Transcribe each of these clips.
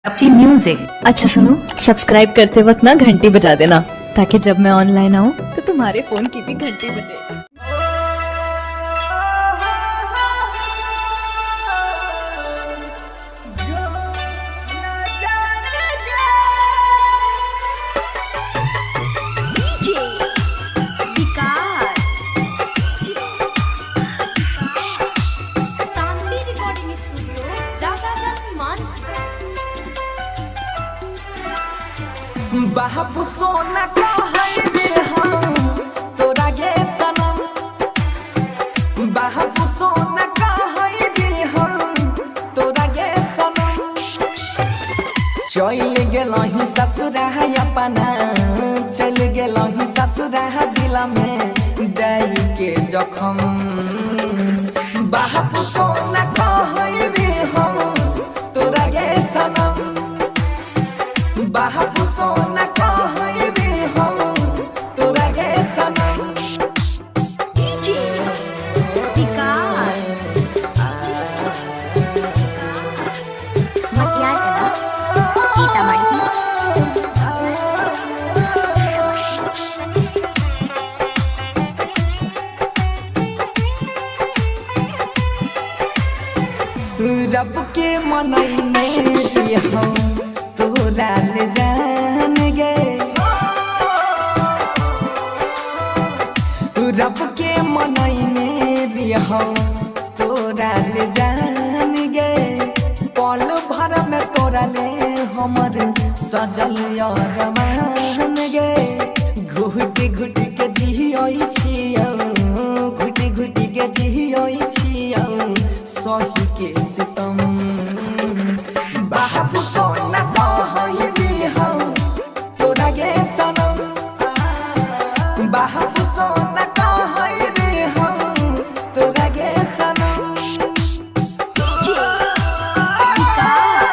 अच्छी म्यूजिक। अच्छा सुनो, सब्सक्राइब करते वक्त ना घंटी बजा देना ताकि जब मैं ऑनलाइन आऊँ तो तुम्हारे फोन की भी घंटी बजे। बाबू सोना कहै रे हम तोरा गे सनम, बाबू सोना कहै रे हम तोरा गे सनम। चल गेलही ससुरा अपना, चल गेलही ससुरा दिल में दई के जखम। बाबू सोना कहै रे हम तोरा गे सनम, बाबू सोना कहै रे हम तोरा गे सनम। डीजे विकास मटियार कला सीतामढ़ी। रब के मनैने हम तोरा ले जान गे, रब के मनैने हम तोरा ले जान गे। पल भर में तोरा ले हमर सजल अरमान गे। घुट घुट के जियै छियौ, घुट घुट के जियै छियौ सही के सितम। बाबू सोना कहै रे हम तोरा गे सनम, बाबू सोना कहै रे हम तोरा गे सनम। डीजे विकास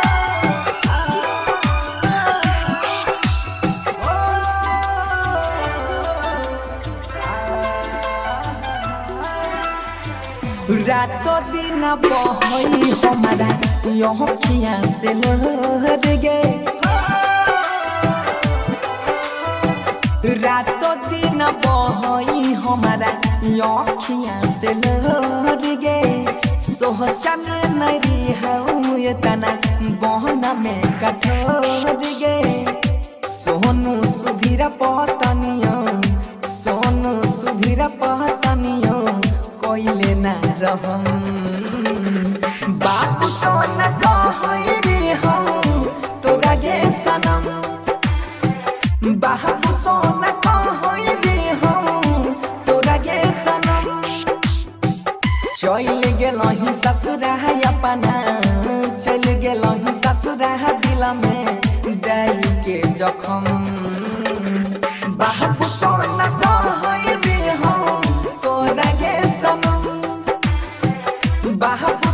रातो दिन बहै हमारा अखिया से लहर गे, रातो दिन बहै हमारा अखिया से लहर गे। सोचन नहीं हम एतना बहना में कठोर गे। सोनू सुधीर पतनियो, सोनू सुधीर पतनियो कोइले ना रहम। बाबू सोना कहै रे हम तोरा गे सनम, बाबू सोना कहै रे हम तोरा गे सनम। चल गेलही ससुरा अपना, चल गेलही ससुरा दिल में दई के जखम। बाबू सोना कहै रे हम तोरा गे सनम, बाबू